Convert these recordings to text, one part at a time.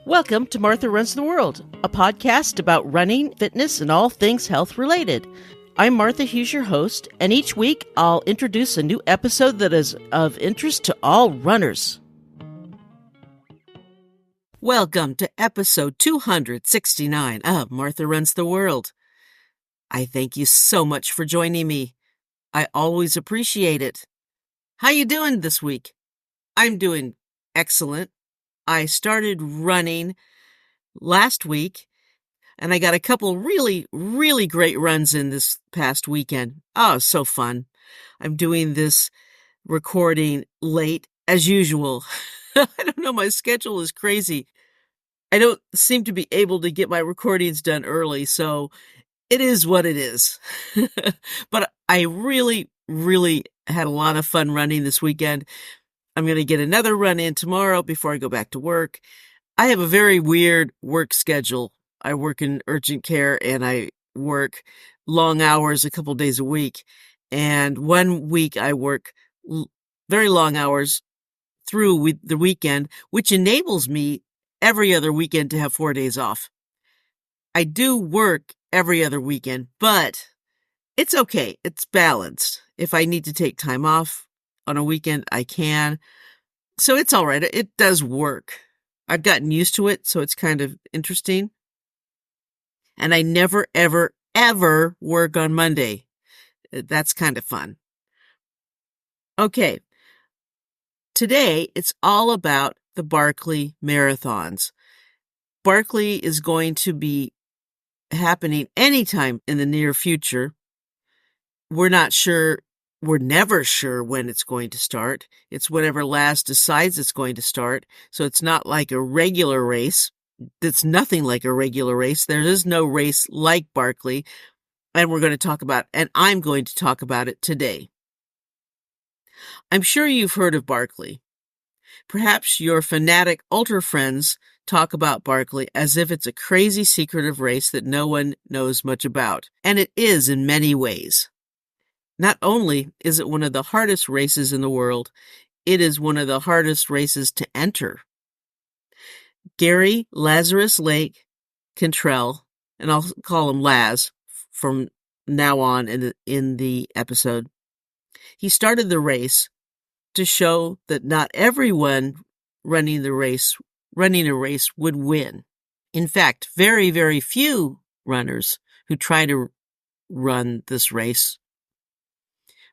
Welcome to Martha Runs the World, a podcast about running, fitness, and all things health related. I'm Martha Hughes, your host, and each week I'll introduce a new episode that is of interest to all runners. Welcome to episode 269 of Martha Runs the World. I thank you so much for joining me. I always appreciate it. How you doing this week? I'm doing excellent. I started running last week, and I got a couple really great runs in this past weekend. Oh, so fun. I'm doing this recording late, as usual. I don't know, my schedule is crazy. I don't seem to be able to get my recordings done early, so it is what it is. But I really had a lot of fun running this weekend. I'm going to get another run in tomorrow before I go back to work. I have a very weird work schedule. I work in urgent care and I work long hours a couple days a week. And one week I work very long hours through the weekend, which enables me every other weekend to have 4 days off. I do work every other weekend, but it's okay. It's balanced. If I need to take time off on a weekend, I can. So it's all right. It does work. I've gotten used to it, so it's kind of interesting. And I never, ever work on Monday. That's kind of fun. Okay. Today, it's all about the Barkley Marathons. Barkley is going to be happening anytime in the near future. We're never sure when it's going to start. It's whenever Laz decides it's going to start. So it's not like a regular race. It's nothing like a regular race. There is no race like Barkley. And I'm going to talk about it today. I'm sure you've heard of Barkley. Perhaps your fanatic ultra friends talk about Barkley as if it's a crazy secretive race that no one knows much about. And it is in many ways. Not only is it one of the hardest races in the world, it is one of the hardest races to enter. Gary Lazarus Lake Cantrell, and I'll call him Laz from now on in the episode, he started the race to show that not everyone running a race would win. In fact, very few runners who try to run this race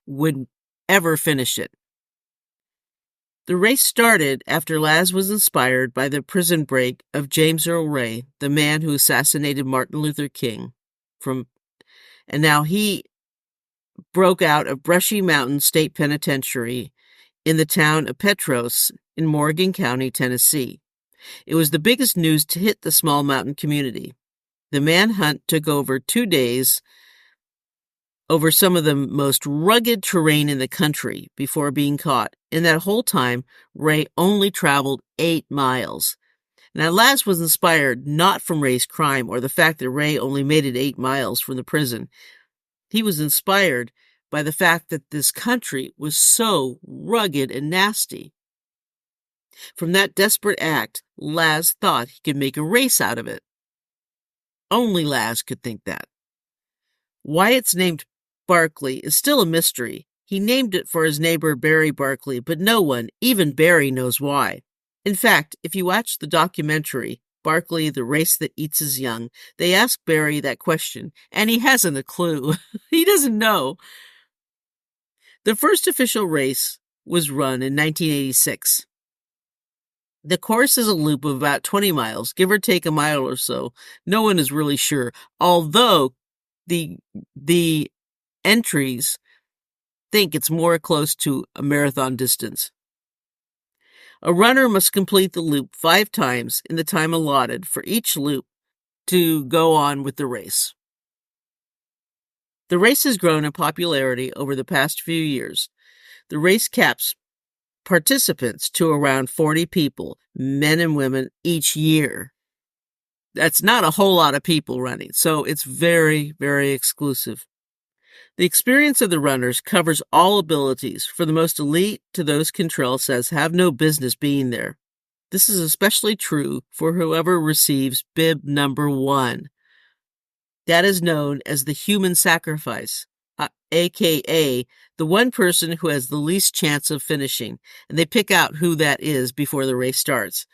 would ever finish it. The race started after Laz was inspired by the prison break of James Earl Ray, the man who assassinated Martin Luther King, and now he broke out of Brushy Mountain State Penitentiary in the town of Petros in Morgan County, Tennessee. It was the biggest news to hit the small mountain community. The manhunt took over 2 days over some of the most rugged terrain in the country before being caught. In that whole time, Ray only traveled 8 miles. Now, Laz was inspired not from Ray's crime or the fact that Ray only made it 8 miles from the prison. He was inspired by the fact that this country was so rugged and nasty. From that desperate act, Laz thought he could make a race out of it. Only Laz could think that. Why it's named Barkley is still a mystery. He named it for his neighbor Barry Barkley, but no one, even Barry, knows why. In fact, if you watch the documentary, Barkley, the Race That Eats His Young, they ask Barry that question, and he hasn't a clue. He doesn't know. The first official race was run in 1986. The course is a loop of about 20 miles, give or take a mile or so. No one is really sure, although the entries think it's more close to a marathon distance. A runner must complete the loop 5 times in the time allotted for each loop to go on with the race. The race has grown in popularity over the past few years. The race caps participants to around 40 people, men and women, each year. That's not a whole lot of people running, so it's very exclusive. The experience of the runners covers all abilities, from the most elite to those Cantrell says have no business being there. This is especially true for whoever receives bib number 1. That is known as the human sacrifice, aka the one person who has the least chance of finishing, and they pick out who that is before the race starts.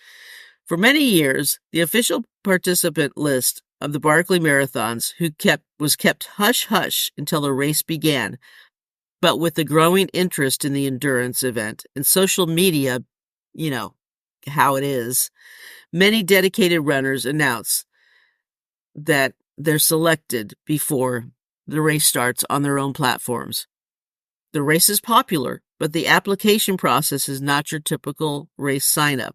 For many years, the official participant list of the Barkley Marathons was kept hush-hush until the race began. But with the growing interest in the endurance event and social media, you know, how it is, many dedicated runners announce that they're selected before the race starts on their own platforms. The race is popular, but the application process is not your typical race sign-up.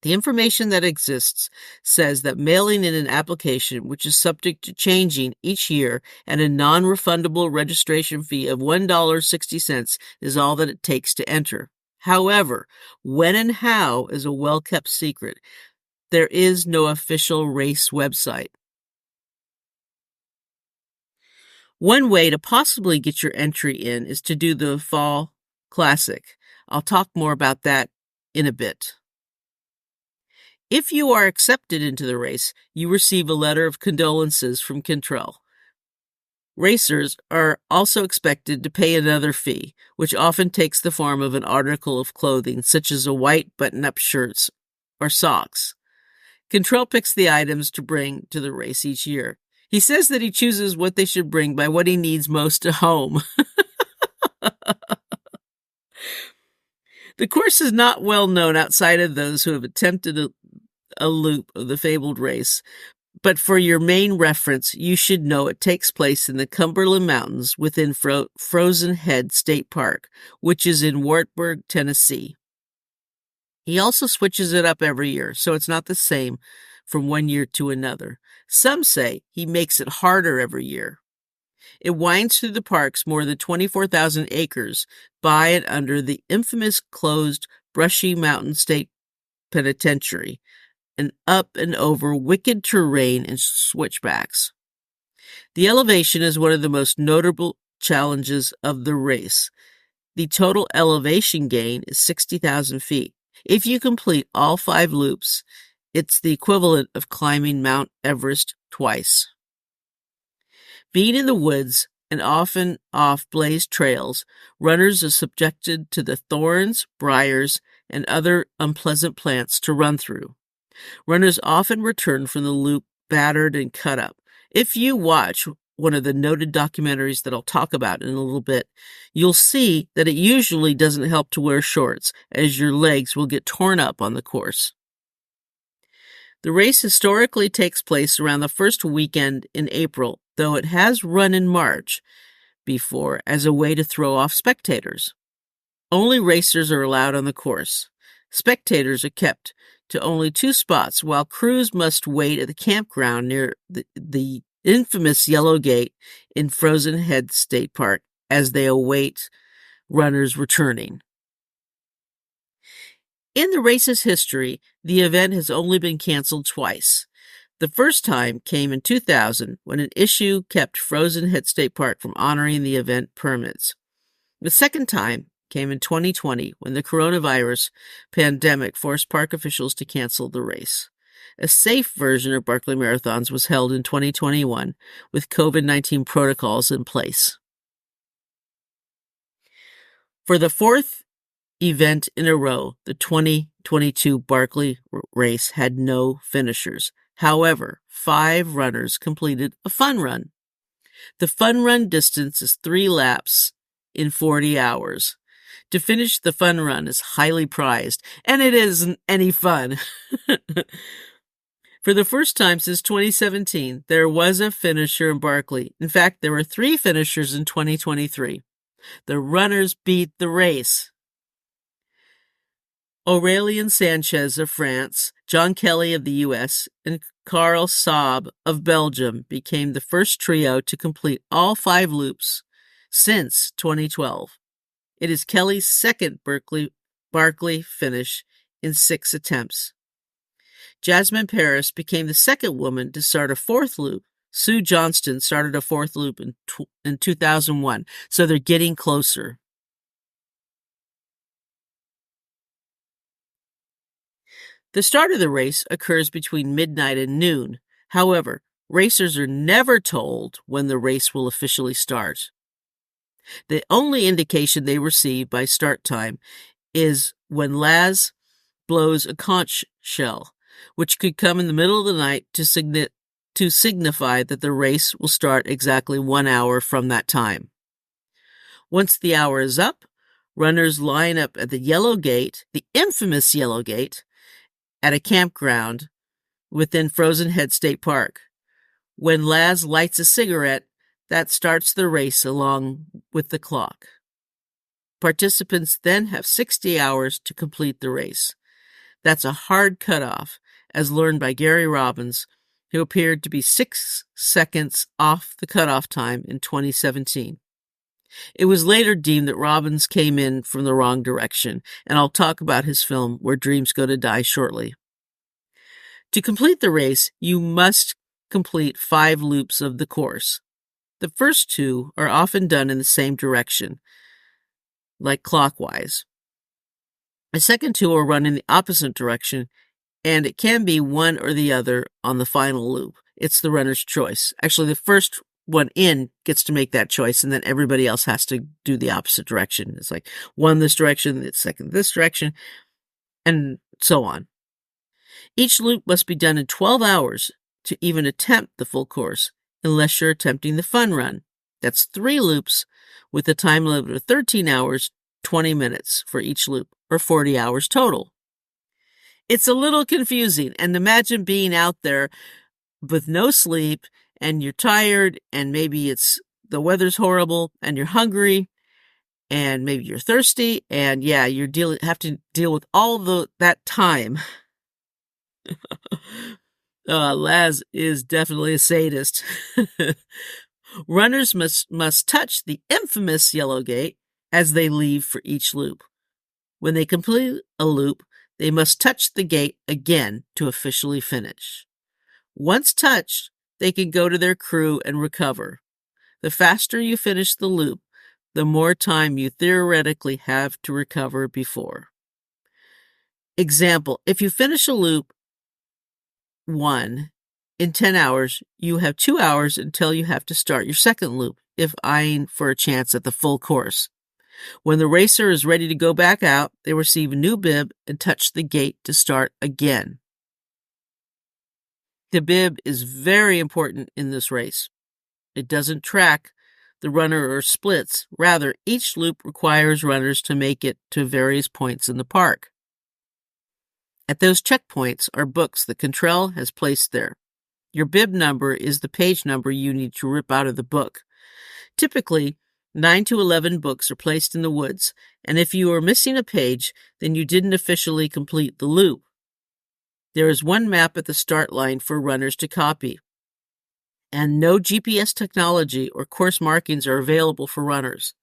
The information that exists says that mailing in an application, which is subject to changing each year, and a non-refundable registration fee of $1.60 is all that it takes to enter. However, when and how is a well-kept secret. There is no official race website. One way to possibly get your entry in is to do the Fall Classic. I'll talk more about that in a bit. If you are accepted into the race, you receive a letter of condolences from Cantrell. Racers are also expected to pay another fee, which often takes the form of an article of clothing, such as a white button-up shirt or socks. Cantrell picks the items to bring to the race each year. He says that he chooses what they should bring by what he needs most at home. The course is not well known outside of those who have attempted a loop of the fabled race, but for your main reference, you should know it takes place in the Cumberland Mountains within Frozen Head State Park, which is in Wartburg, Tennessee. He also switches it up every year, so it's not the same from one year to another. Some say he makes it harder every year. It winds through the park's more than 24,000 acres by and under the infamous closed Brushy Mountain State Penitentiary, and up and over wicked terrain and switchbacks. The elevation is one of the most notable challenges of the race. The total elevation gain is 60,000 feet. If you complete all 5 loops, it's the equivalent of climbing Mount Everest twice. Being in the woods and often off blazed trails, runners are subjected to the thorns, briars, and other unpleasant plants to run through. Runners often return from the loop battered and cut up. If you watch one of the noted documentaries that I'll talk about in a little bit, you'll see that it usually doesn't help to wear shorts, as your legs will get torn up on the course. The race historically takes place around the first weekend in April, though it has run in March before as a way to throw off spectators. Only racers are allowed on the course. Spectators are kept to only 2 spots, while crews must wait at the campground near the infamous Yellow Gate in Frozen Head State Park as they await runners returning. In the race's history, the event has only been canceled twice. The first time came in 2000 when an issue kept Frozen Head State Park from honoring the event permits. The second time came in 2020 when the coronavirus pandemic forced park officials to cancel the race. A safe version of Barkley Marathons was held in 2021 with COVID-19 protocols in place. For the 4th event in a row, the 2022 Barkley race had no finishers. However, 5 runners completed a fun run. The fun run distance is 3 laps in 40 hours. To finish the fun run is highly prized, and it isn't any fun. For the first time since 2017, there was a finisher in Barkley. In fact, there were 3 finishers in 2023. The runners beat the race. Aurélien Sanchez of France, John Kelly of the U.S., and Karel Saab of Belgium became the first trio to complete all 5 loops since 2012. It is Kelly's second Barkley finish in 6 attempts. Jasmine Paris became the second woman to start a 4th loop. Sue Johnston started a 4th loop in 2001, so they're getting closer. The start of the race occurs between midnight and noon. However, racers are never told when the race will officially start. The only indication they receive by start time is when Laz blows a conch shell, which could come in the middle of the night to signify that the race will start exactly 1 hour from that time. Once the hour is up, runners line up at the yellow gate, the infamous yellow gate, at a campground within Frozen Head State Park. When Laz lights a cigarette, that starts the race along with the clock. Participants then have 60 hours to complete the race. That's a hard cutoff, as learned by Gary Robbins, who appeared to be 6 seconds off the cutoff time in 2017. It was later deemed that Robbins came in from the wrong direction, and I'll talk about his film Where Dreams Go to Die shortly. To complete the race, you must complete 5 loops of the course. The first 2 are often done in the same direction, like clockwise. The second 2 are run in the opposite direction, and it can be one or the other on the final loop. It's the runner's choice. Actually, the first one in gets to make that choice, and then everybody else has to do the opposite direction. It's like one this direction, the second this direction, and so on. Each loop must be done in 12 hours to even attempt the full course, unless you're attempting the fun run. That's 3 loops with a time limit of 13 hours, 20 minutes for each loop, or 40 hours total. It's a little confusing, and imagine being out there with no sleep, and you're tired, and maybe the weather's horrible, and you're hungry, and maybe you're thirsty, and yeah, have to deal with all that time. Laz is definitely a sadist. Runners must touch the infamous yellow gate as they leave for each loop. When they complete a loop, they must touch the gate again to officially finish. Once touched, they can go to their crew and recover. The faster you finish the loop, the more time you theoretically have to recover before. Example, if you finish a loop 1 in 10 hours, you have 2 hours until you have to start your second loop, if eyeing for a chance at the full course. When the racer is ready to go back out, they receive a new bib and touch the gate to start again. The bib is very important in this race. It doesn't track the runner or splits. Rather, each loop requires runners to make it to various points in the park. At those checkpoints are books that Cantrell has placed there. Your bib number is the page number you need to rip out of the book. Typically, 9 to 11 books are placed in the woods, and if you are missing a page, then you didn't officially complete the loop. There is one map at the start line for runners to copy, and no GPS technology or course markings are available for runners.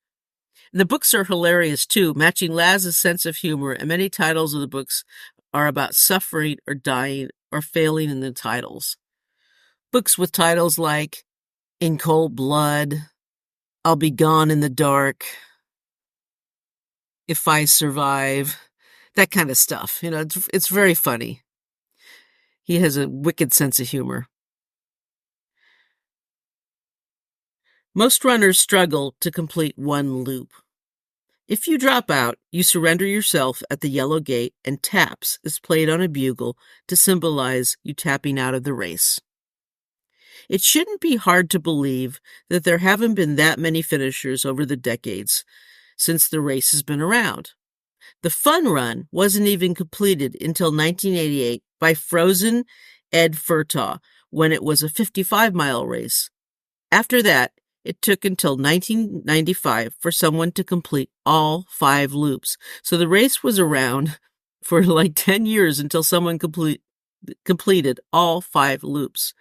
And the books are hilarious too, matching Laz's sense of humor, and many titles of the books are about suffering or dying or failing in the titles. Books with titles like In Cold Blood, I'll Be Gone in the Dark, If I Survive, that kind of stuff. It's very funny. He has a wicked sense of humor. Most runners struggle to complete one loop. If you drop out, you surrender yourself at the yellow gate, and taps is played on a bugle to symbolize you tapping out of the race. It shouldn't be hard to believe that there haven't been that many finishers over the decades since the race has been around. The fun run wasn't even completed until 1988 by Frozen Ed Furtaugh, when it was a 55-mile race. After that, it took until 1995 for someone to complete all 5 loops. So the race was around for like 10 years until someone completed all 5 loops.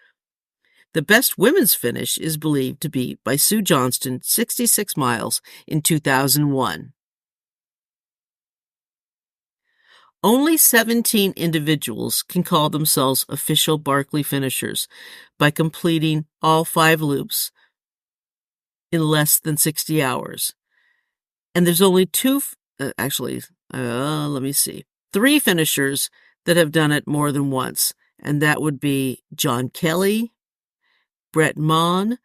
The best women's finish is believed to be by Sue Johnston, 66 miles in 2001. Only 17 individuals can call themselves official Barkley finishers by completing all 5 loops in less than 60 hours. And there's only 3 finishers that have done it more than once, and that would be John Kelly, Brett Mon,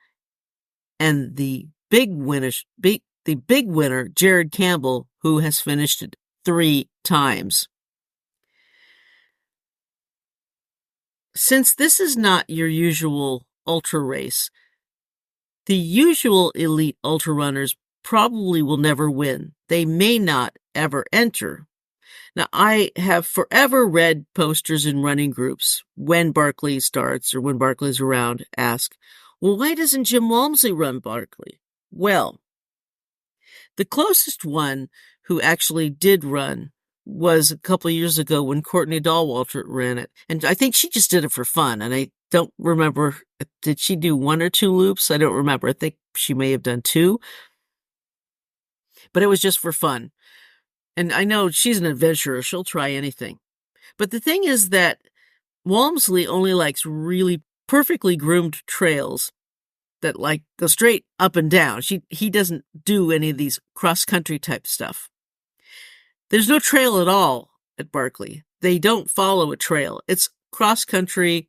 and the big winner, Jared Campbell, who has finished it 3 times. Since this is not your usual ultra race, the usual elite ultra runners probably will never win. They may not ever enter. Now, I have forever read posters in running groups when Barkley starts or when Barkley's around ask, well, why doesn't Jim Walmsley run Barkley? Well, the closest one who actually did run was a couple of years ago when Courtney Dahlwalter ran it. And I think she just did it for fun. And I don't remember, did she do 1 or 2 loops? I don't remember. I think she may have done 2. But it was just for fun. And I know she's an adventurer. She'll try anything. But the thing is that Walmsley only likes really perfectly groomed trails that like go straight up and down. He doesn't do any of these cross-country type stuff. There's no trail at all at Barkley. They don't follow a trail. It's cross-country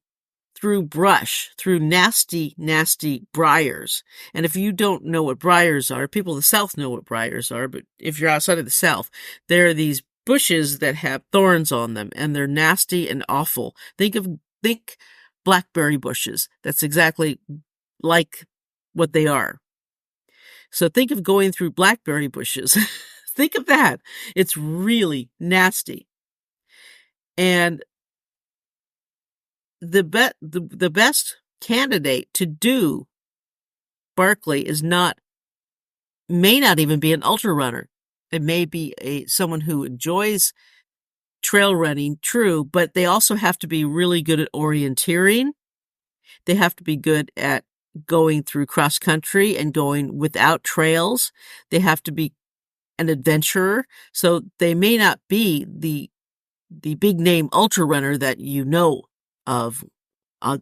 through brush, through nasty, nasty briars. And if you don't know what briars are, people in the South know what briars are, but if you're outside of the South, there are these bushes that have thorns on them, and they're nasty and awful. Think blackberry bushes. That's exactly like what they are. So think of going through blackberry bushes. Think of that. It's really nasty. And the best candidate to do Barkley may not even be an ultra runner. It may be someone who enjoys trail running, true, but they also have to be really good at orienteering. They have to be good at going through cross country and going without trails. They have to be an adventurer. So they may not be the big name ultra runner that you know of,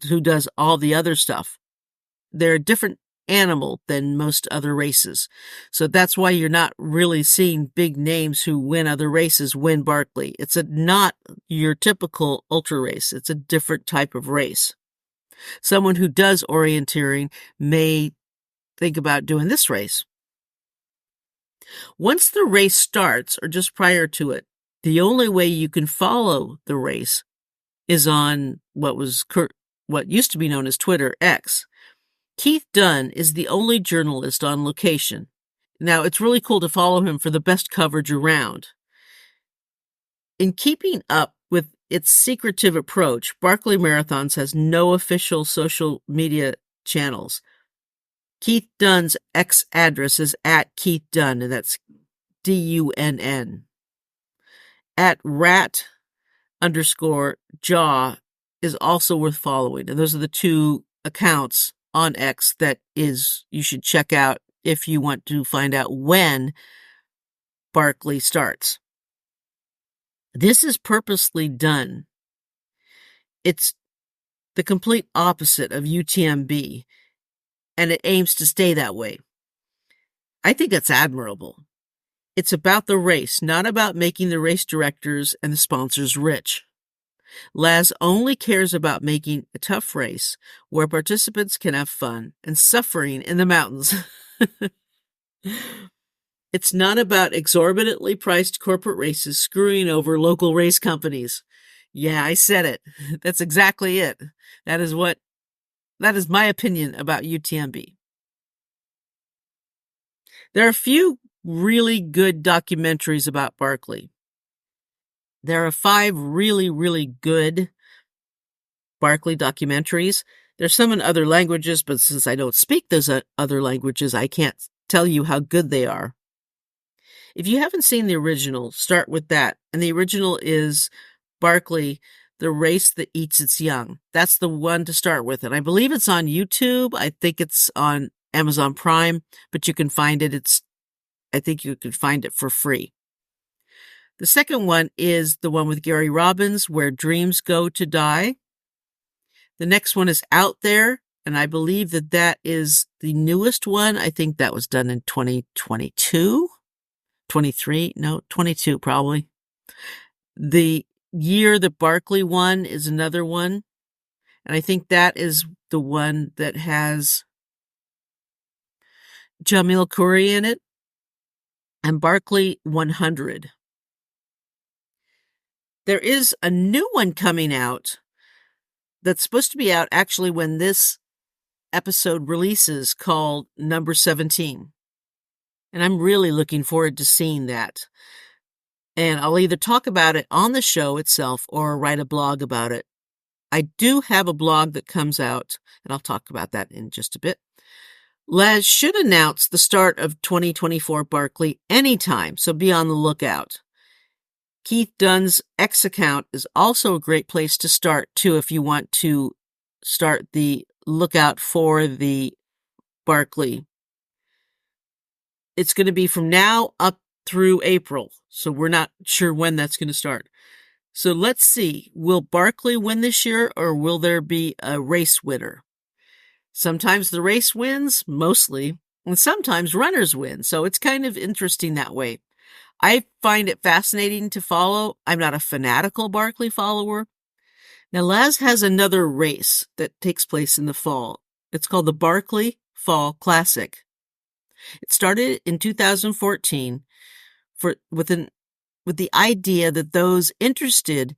who does all the other stuff. They're a different animal than most other races. So that's why you're not really seeing big names who win other races win Barkley. It's not your typical ultra race. It's a different type of race. Someone who does orienteering may think about doing this race. Once the race starts, or just prior to it, the only way you can follow the race is on what used to be known as Twitter, X. Keith Dunn is the only journalist on location. Now, it's really cool to follow him for the best coverage around. In keeping up with its secretive approach, Barkley Marathons has no official social media channels. Keith Dunn's X address is @Keith Dunn, and that's DUNN. @rat_jaw is also worth following. And those are the 2 accounts on X that you should check out if you want to find out when Barkley starts. This is purposely done. It's the complete opposite of UTMB, and it aims to stay that way. I think that's admirable. It's about the race, not about making the race directors and the sponsors rich. Laz only cares about making a tough race where participants can have fun and suffering in the mountains. It's not about exorbitantly priced corporate races screwing over local race companies. Yeah, I said it. That's exactly it. That is my opinion about UTMB. There are a few really good documentaries about Barkley. There are 5 really, really good Barkley documentaries. There's some in other languages, but since I don't speak those other languages, I can't tell you how good they are. If you haven't seen the original, start with that. And the original is Barkley, The Race That Eats Its Young. That's the one to start with. And I believe it's on YouTube. I think it's on Amazon Prime, but you can find it. I think you can find it for free. The second one is the one with Gary Robbins, Where Dreams Go to Die. The next one is Out There, and I believe that is the newest one. I think that was done in 2022, 23, no, 22 probably. The year that Barkley won is another one. And I think that is the one that has Jamil Khoury in it, and Barkley 100. There is a new one coming out that's supposed to be out actually when this episode releases, called Number 17. And I'm really looking forward to seeing that. And I'll either talk about it on the show itself or write a blog about it. I do have a blog that comes out, and I'll talk about that in just a bit. Laz should announce the start of 2024 Barkley anytime, so be on the lookout. Keith Dunn's X account is also a great place to start, too, if you want to start the lookout for the Barkley. It's going to be from now up through April, so we're not sure when that's going to start. So let's see, will Barkley win this year, or will there be a race winner? Sometimes the race wins, mostly, and sometimes runners win, so it's kind of interesting that way. I find it fascinating to follow. I'm not a fanatical Barkley follower. Now, Laz has another race that takes place in the fall. It's called the Barkley Fall Classic. It started in 2014 with the idea that those interested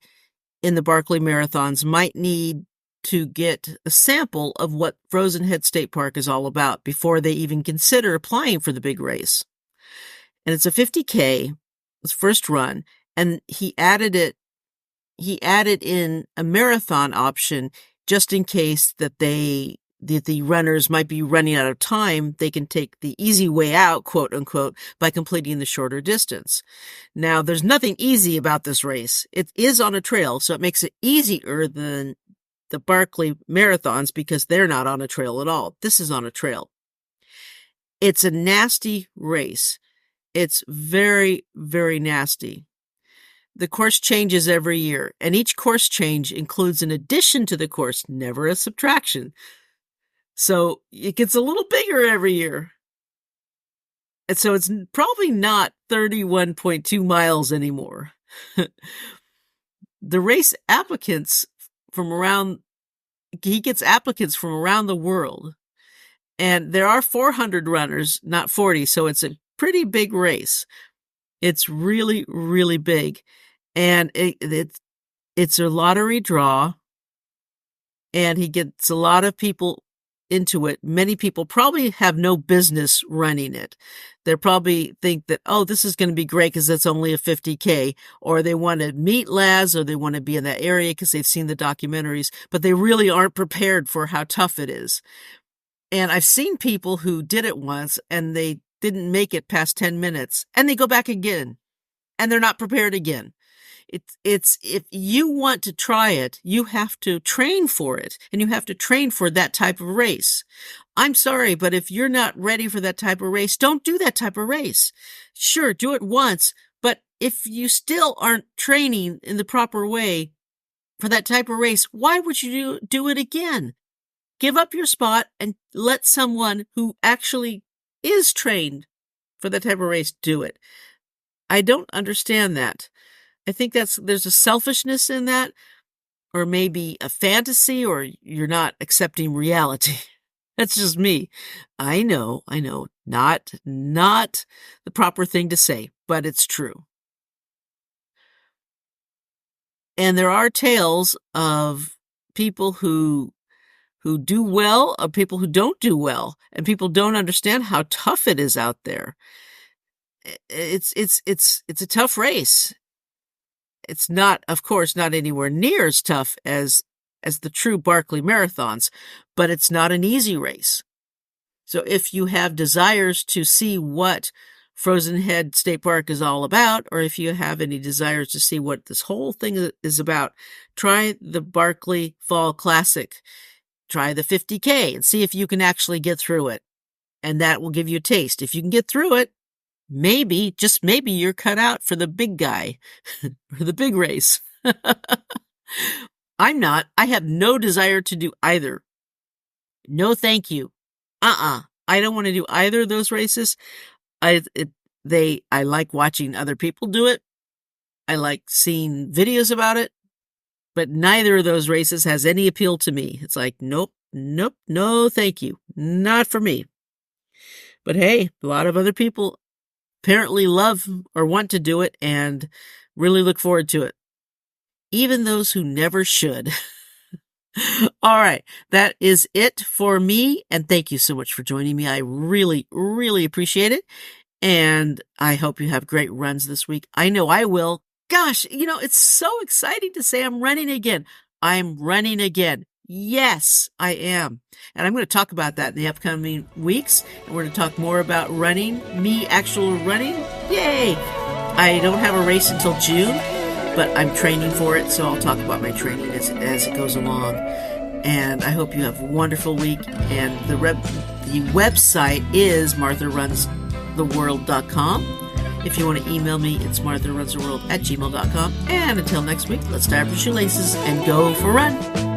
in the Barkley Marathons might need to get a sample of what Frozen Head State Park is all about before they even consider applying for the big race. And it's a 50K, its first run, and he added in a marathon option just in case that the runners might be running out of time. They can take the easy way out, quote unquote, by completing the shorter distance. Now, there's nothing easy about this race. It is on a trail, so it makes it easier than the Barkley Marathons because they're not on a trail at all. This is on a trail. It's a nasty race. It's very, very nasty. The course changes every year, and each course change includes an addition to the course, never a subtraction. So it gets a little bigger every year. And so it's probably not 31.2 miles anymore. The race applicants he gets applicants from around the world. And there are 400 runners, not 40, so it's a pretty big race. It's really, really big. And it's a lottery draw, and he gets a lot of people into it. Many people probably have no business running it. They probably think that, oh, this is going to be great because it's only a 50K, or they want to meet Laz, or they want to be in that area because they've seen the documentaries, but they really aren't prepared for how tough it is. And I've seen people who did it once and they didn't make it past 10 minutes and they go back again and they're not prepared again. It's if you want to try it, you have to train for it, and you have to train for that type of race. I'm sorry, but if you're not ready for that type of race, don't do that type of race. Sure, do it once, but if you still aren't training in the proper way for that type of race, why would you do it again? Give up your spot and let someone who actually is trained for that type of race do it. I don't understand that. I think there's a selfishness in that, or maybe a fantasy, or you're not accepting reality. That's just me. I know, not the proper thing to say, but it's true. And there are tales of people who do well, or people who don't do well, and people don't understand how tough it is out there. It's a tough race. It's not, of course, not anywhere near as tough as the true Barkley Marathons, but it's not an easy race. So if you have desires to see what Frozen Head State Park is all about, or if you have any desires to see what this whole thing is about, try the Barkley Fall Classic. Try the 50K and see if you can actually get through it. And that will give you a taste. If you can get through it, maybe, just maybe, you're cut out for the big guy or the big race. I'm not. I have no desire to do either. No, thank you. I don't want to do either of those races. I like watching other people do it. I like seeing videos about it, but neither of those races has any appeal to me. It's like, nope, no, thank you. Not for me. But hey, a lot of other people apparently love or want to do it and really look forward to it. Even those who never should. All right, that is it for me. And thank you so much for joining me. I really, really appreciate it. And I hope you have great runs this week. I know I will. Gosh, it's so exciting to say I'm running again. I'm running again. Yes, I am. And I'm going to talk about that in the upcoming weeks. And we're going to talk more about running, me actual running. Yay! I don't have a race until June, but I'm training for it. So I'll talk about my training as it goes along. And I hope you have a wonderful week. And the website is martharunstheworld.com. If you want to email me, it's martharunstheworld@gmail.com. And until next week, let's tie up your shoelaces and go for a run.